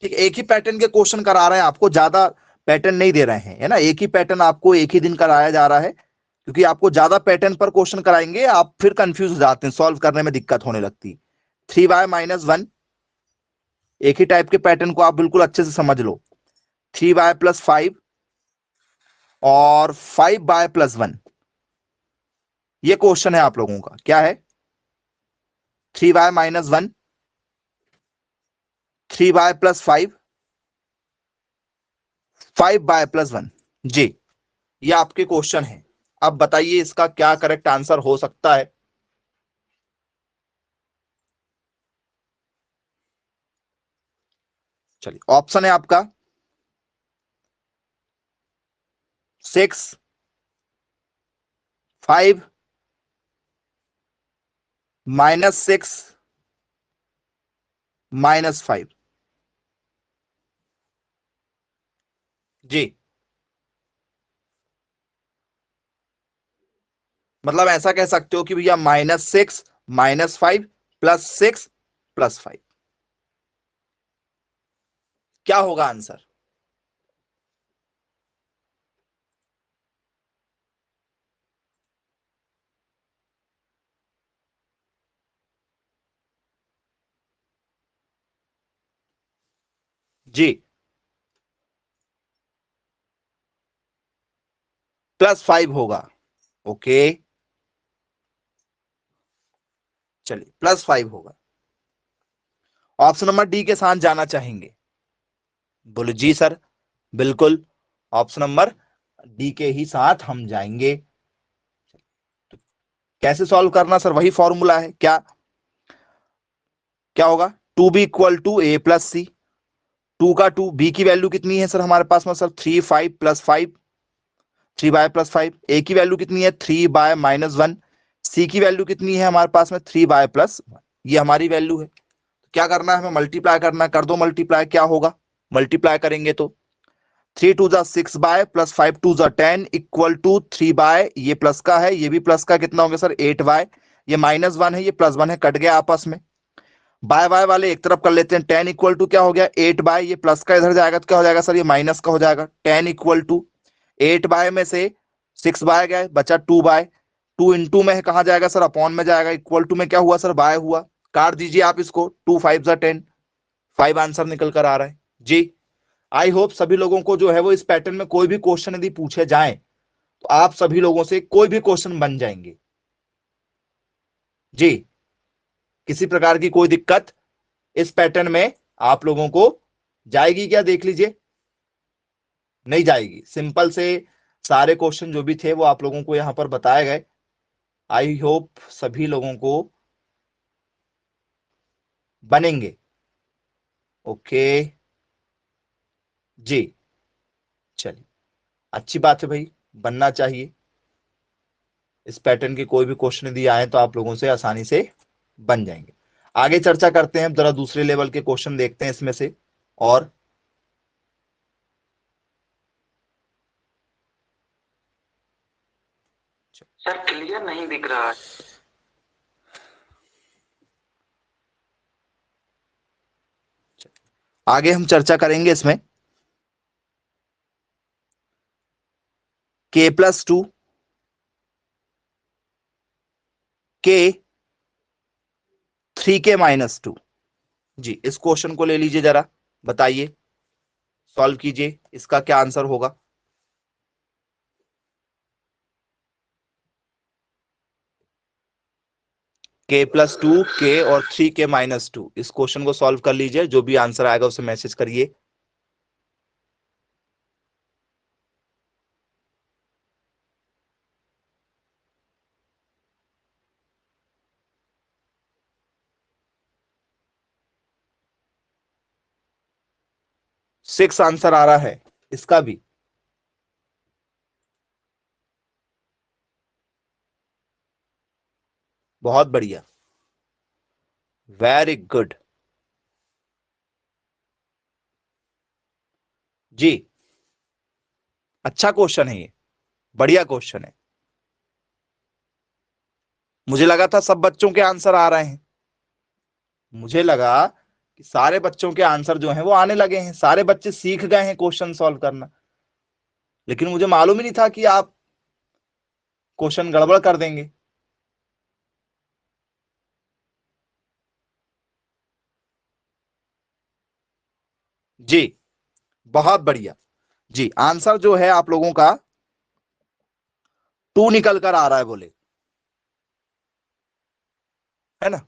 ठीक, एक ही पैटर्न के क्वेश्चन करा रहे हैं आपको, ज्यादा पैटर्न नहीं दे रहे हैं, है ना। एक ही पैटर्न आपको एक ही दिन कराया जा रहा है, क्योंकि आपको ज्यादा पैटर्न पर क्वेश्चन कराएंगे आप फिर कंफ्यूज हो जाते हैं, सॉल्व करने में दिक्कत होने लगती है। 3y-1, एक ही टाइप के पैटर्न को आप बिल्कुल अच्छे से समझ लो। 3y+5 और 5y+1, ये क्वेश्चन है आप लोगों का। क्या है? 3y-1, 3y+5, 5y+1 जी, ये आपके क्वेश्चन है। अब बताइए इसका क्या करेक्ट आंसर हो सकता है? चलिए, ऑप्शन है आपका 6 5 -6 -5 जी। मतलब ऐसा कह सकते हो कि भैया -6 -5 +6 +5 क्या होगा आंसर? जी, +5 होगा। ओके, चलिए +5 होगा। ऑप्शन नंबर डी के साथ जाना चाहेंगे? बोले जी सर, बिल्कुल ऑप्शन नंबर डी के ही साथ हम जाएंगे। कैसे सॉल्व करना सर? वही फॉर्मूला है। क्या क्या होगा? 2b = a + c। 2 का 2, b की वैल्यू कितनी है सर हमारे पास में सर? 3 5 + 5, 3 + 5। a की वैल्यू कितनी है? 3/-1। c की वैल्यू कितनी है हमारे पास में? 3/+1। ये हमारी वैल्यू है। क्या करना है? हमें मल्टीप्लाई करना है। कर दो मल्टीप्लाई। क्या होगा मल्टीप्लाई करेंगे तो? 3 2 + 6 बाय +5 2 + 10 = 3 बाय, ये प्लस का है, ये भी प्लस का, कितना हो गया सर? 8 बाय। ये -1 है, ये +1 है, कट गया आपस में। बाय बाय वाले एक तरफ कर लेते हैं। 10 = क्या हो गया? 8 बाय। ये प्लस का इधर जाएगा तो क्या हो जाएगा सर? ये माइनस का हो जाएगा। 10 = 8 बाय में से 6 बाय गए, बचा 2 बाय। 2 इंटू में कहा जाएगा सर? अपॉन में जाएगा। इक्वल टू में क्या हुआ सर? बाय हुआ। काट दीजिए आप इसको। 2 5 = 10, 5 आंसर निकल कर आ रहा है जी। आई होप सभी लोगों को जो है वो इस पैटर्न में कोई भी क्वेश्चन यदि पूछे जाए तो आप सभी लोगों से कोई भी क्वेश्चन बन जाएंगे जी। किसी प्रकार की कोई दिक्कत इस पैटर्न में आप लोगों को जाएगी क्या? देख लीजिए, नहीं जाएगी। सिंपल से सारे क्वेश्चन जो भी थे वो आप लोगों को यहां पर बताए गए। आई होप सभी लोगों को बनेंगे। ओके जी, चलिए अच्छी बात है भाई, बनना चाहिए। इस पैटर्न के कोई भी क्वेश्चन यदि आए तो आप लोगों से आसानी से बन जाएंगे। आगे चर्चा करते हैं, जरा दूसरे लेवल के क्वेश्चन देखते हैं इसमें से। और सर क्लियर नहीं दिख रहा है। आगे हम चर्चा करेंगे इसमें k+2 k 3k-2 जी। इस क्वेश्चन को ले लीजिए, जरा बताइए, सॉल्व कीजिए, इसका क्या आंसर होगा? k+2 k और 3k-2, इस क्वेश्चन को सॉल्व कर लीजिए। जो भी आंसर आएगा उसे मैसेज करिए। सिक्स आंसर आ रहा है इसका भी। बहुत बढ़िया, वेरी गुड जी। अच्छा क्वेश्चन है ये, बढ़िया क्वेश्चन है। मुझे लगा था सब बच्चों के आंसर आ रहे हैं। मुझे लगा कि सारे बच्चों के आंसर जो हैं वो आने लगे हैं, सारे बच्चे सीख गए हैं क्वेश्चन सॉल्व करना। लेकिन मुझे मालूम ही नहीं था कि आप क्वेश्चन गड़बड़ कर देंगे। जी, बहुत बढ़िया जी। आंसर जो है आप लोगों का 2 निकल कर आ रहा है, बोले, है ना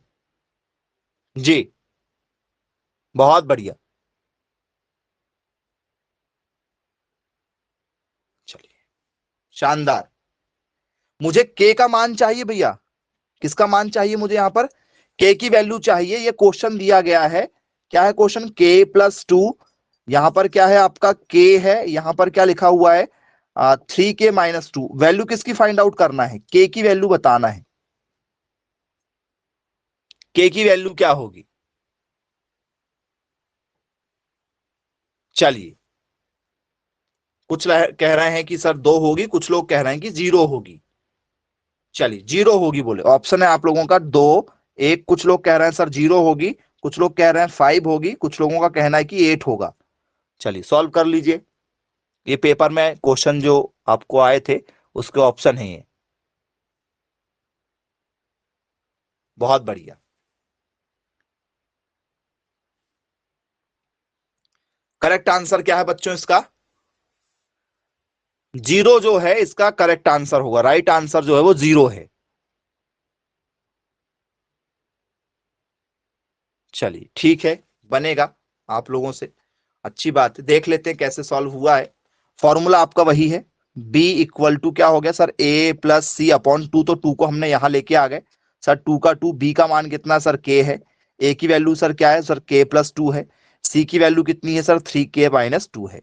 जी। बहुत बढ़िया, चलिए शानदार। मुझे के का मान चाहिए भैया। किसका मान चाहिए मुझे? यहां पर के की वैल्यू चाहिए। ये क्वेश्चन दिया गया है। क्या है क्वेश्चन? k+2। यहां पर क्या है आपका? के है। यहां पर क्या लिखा हुआ है? 3k माइनस 2, वैल्यू किसकी फाइंड आउट करना है, k की वैल्यू बताना है, k की वैल्यू क्या होगी। चलिए, कुछ कह रहे हैं कि सर 2 होगी, कुछ लोग कह रहे हैं कि 0 होगी। चलिए 0 होगी बोले, ऑप्शन है आप लोगों का 2 1, कुछ लोग कह रहे हैं सर 0 होगी, कुछ लोग कह रहे हैं 5 होगी, कुछ लोगों का कहना है कि 8 होगा। चलिए सॉल्व कर लीजिए, ये पेपर में क्वेश्चन जो आपको आए थे उसके ऑप्शन है ये। बहुत बढ़िया। करेक्ट आंसर क्या है बच्चों इसका, 0 जो है इसका करेक्ट आंसर होगा, राइट आंसर जो है वो 0 है। चलिए ठीक है, बनेगा आप लोगों से, अच्छी बात है। देख लेते हैं कैसे सॉल्व हुआ है। फॉर्मूला आपका वही है, b इक्वल टू क्या हो गया sir, a plus C upon 2, तो 2 को हमने यहां लेके आ गए सर, 2 का 2, b का मान कितना सर k है, a की वैल्यू सर क्या है सर k प्लस 2 है, c की वैल्यू कितनी है सर 3k माइनस 2 है।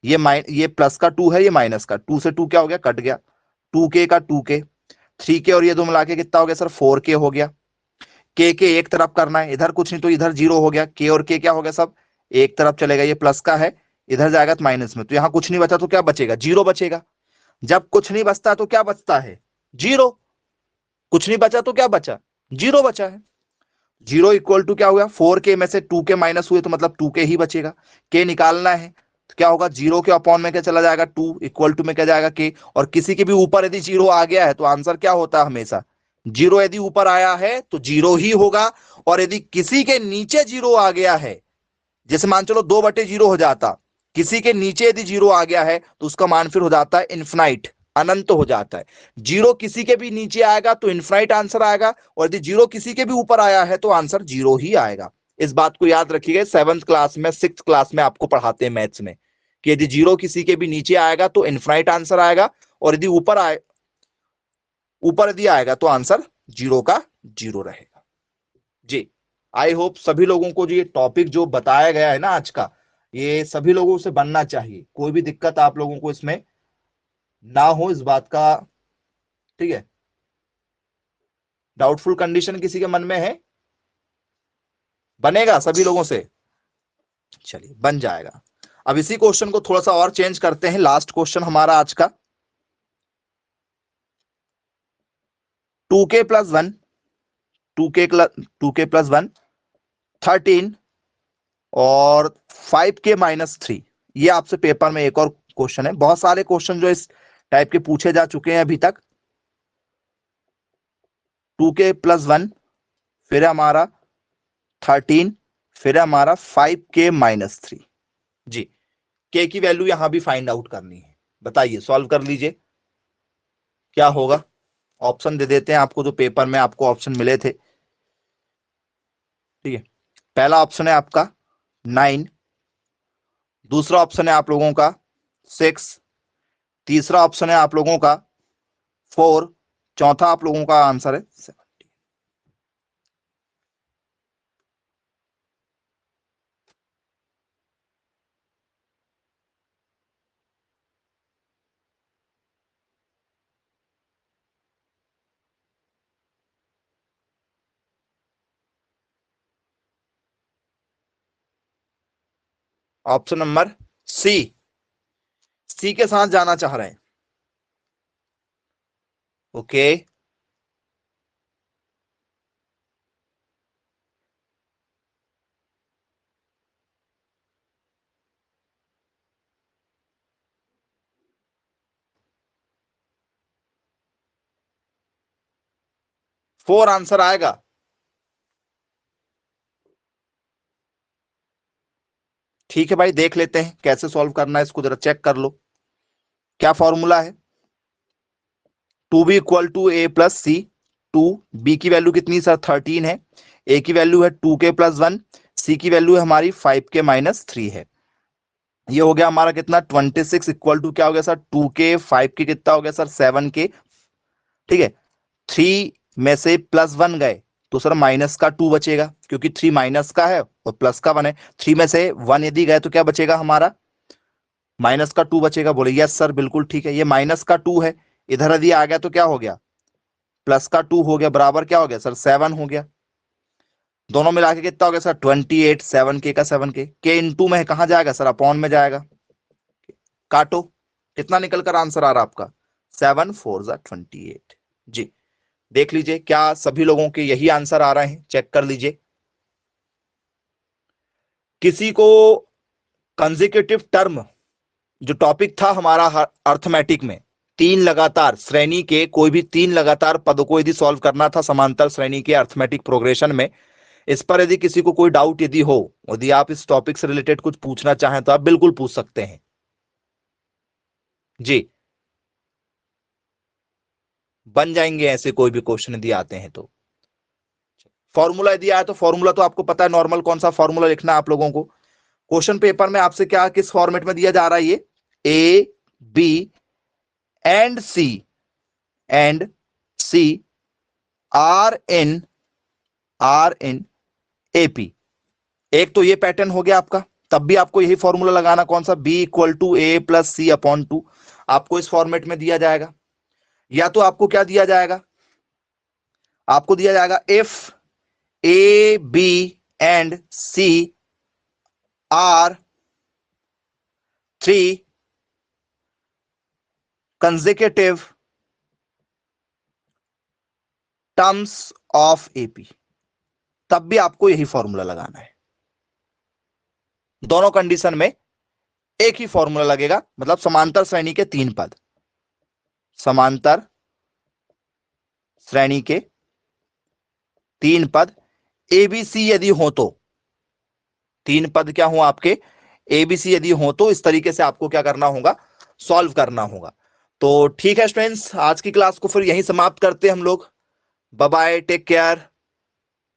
ये प्लस का 2 है, ये माइनस का 2 से 2 क्या हो गया, कट गया, 2k का 2k, 3k और ये दो मिला के कितना हो गया सर 4k हो गया। के एक तरफ करना है, इधर कुछ नहीं तो इधर 0 हो गया, के और के क्या हो गया सब एक तरफ चलेगा, ये प्लस का है, इधर जाएगा तो माइनस में, तो यहां कुछ नहीं बचा तो क्या बचेगा, 0 बचेगा। जब कुछ नहीं बचता तो क्या बचता है, 0, कुछ नहीं बचा तो क्या बचा, 0 बचा है। 0 इक्वल टू क्या हुआ, 4k में से 2k माइनस हुए तो मतलब 2k ही बचेगा, के निकालना है तो क्या होगा, 0 के अपॉन में क्या चला जाएगा 2 इक्वल टू में क्या जाएगा के, और किसी के भी ऊपर यदि 0 आ गया है तो आंसर क्या होता है हमेशा, 0 यदि ऊपर आया है तो 0 ही होगा, और यदि किसी के नीचे 0 आ गया है, जैसे मान चलो 2/0 हो जाता, किसी के नीचे यदि 0 आ गया है तो उसका मान फिर हो जाता है इन्फिनाइट, अनंत हो जाता है। 0 किसी के भी नीचे आएगा तो इन्फिनाइट आंसर आएगा, और यदि 0 किसी के भी ऊपर आया है तो आंसर 0 ही आएगा। इस बात को याद रखिएगा, 7th क्लास में 6th क्लास में आपको पढ़ाते हैं मैथ्स में, कि यदि 0 किसी के भी नीचे आएगा तो इन्फिनाइट आंसर आएगा, और यदि ऊपर यदि आएगा तो आंसर 0 का 0 रहेगा। जी, आई होप सभी लोगों को जो ये टॉपिक जो बताया गया है ना आज का, ये सभी लोगों से बनना चाहिए, कोई भी दिक्कत आप लोगों को इसमें ना हो इस बात का, ठीक है। डाउटफुल कंडीशन किसी के मन में है, बनेगा सभी लोगों से, चलिए बन जाएगा। अब इसी क्वेश्चन को थोड़ा सा और चेंज करते हैं, लास्ट क्वेश्चन हमारा आज का, 2k प्लस 1, 2k प्लस 1, 13 और 5k माइनस 3, ये आपसे पेपर में एक और क्वेश्चन है, बहुत सारे क्वेश्चन जो इस टाइप के पूछे जा चुके हैं अभी तक। 2k प्लस 1, फिर हमारा 13, फिर हमारा 5k माइनस 3। जी, के की वैल्यू यहां भी फाइंड आउट करनी है, बताइए सॉल्व कर लीजिए क्या होगा। ऑप्शन दे देते हैं आपको, जो पेपर में आपको ऑप्शन मिले थे, ठीक है। पहला ऑप्शन है आपका 9, दूसरा ऑप्शन है आप लोगों का 6, तीसरा ऑप्शन है आप लोगों का 4, चौथा आप लोगों का आंसर है 7। ऑप्शन नंबर सी के साथ जाना चाह रहे हैं, ओके। 4 आंसर आएगा, ठीक है भाई, देख लेते हैं कैसे सॉल्व करना है इसको, जरा चेक कर लो क्या फॉर्मूला है। 2b equal to A plus C, 2, B की वैल्यू कितनी सर 13 है, ए की वैल्यू है 2k प्लस 1, सी की वैल्यू है हमारी 5k माइनस 3 है। ये हो गया हमारा कितना 26 इक्वल टू क्या हो गया सर 2k, 5k कितना हो गया सर 7k, ठीक है। 3 में से प्लस 1 गए तो सर माइनस का 2 बचेगा, क्योंकि 3 माइनस का है और प्लस का 1 है, 3 में से 1 यदि गए तो क्या बचेगा हमारा माइनस का 2 बचेगा। बोले यस सर बिल्कुल ठीक है। ये माइनस का 2 है, इधर यदि आ गया तो क्या हो गया, प्लस का 2 हो गया, बराबर क्या हो गया सर 7 हो गया। दोनों मिला के कितना हो गया सर 28, 7k का 7k, के इनटू में कहां जाएगा सर, अपॉन में जाएगा। काटो, कितना निकल कर आंसर आ रहा आपका 7 4 28। जी देख लीजिए क्या सभी लोगों के यही आंसर आ रहे हैं, चेक कर लीजिए। किसी को कंसेक्यूटिव टर्म जो टॉपिक था हमारा अर्थमेटिक में, 3 लगातार श्रेणी के कोई भी 3 लगातार पदों को यदि सॉल्व करना था समांतर श्रेणी के अर्थमेटिक प्रोग्रेशन में, इस पर यदि किसी को कोई डाउट यदि हो, यदि आप इस टॉपिक से रिलेटेड कुछ पूछना चाहें तो आप बिल्कुल पूछ सकते हैं। जी बन जाएंगे ऐसे कोई भी क्वेश्चन यदि आते हैं तो। फॉर्मूला यदि आया तो फॉर्मूला तो आपको पता है नॉर्मल कौन सा फॉर्मूला लिखना है आप लोगों को। क्वेश्चन पेपर में आपसे क्या किस फॉर्मेट में दिया जा रहा है, ये A B and C are in AP. एक तो ये पैटर्न हो गया आपका, तब भी आपको यही फॉर्मूला लगाना, कौन सा, B equal to A plus C upon 2 आपको इस फॉर्मेट में दिया जाएगा। या तो आपको क्या दिया जाएगा, आपको दिया जाएगा if A B and C are 3 consecutive terms of AP, तब भी आपको यही फॉर्मूला लगाना है। दोनों कंडीशन में एक ही फॉर्मूला लगेगा, मतलब समांतर श्रेणी के 3 पद, समांतर श्रेणी के 3 पद एबीसी यदि हो तो, 3 पद क्या हो आपके एबीसी यदि हो तो इस तरीके से आपको क्या करना होगा, सॉल्व करना होगा। तो ठीक है स्टूडेंट्स, आज की क्लास को फिर यहीं समाप्त करते हैं हम लोग। Bye bye, take care.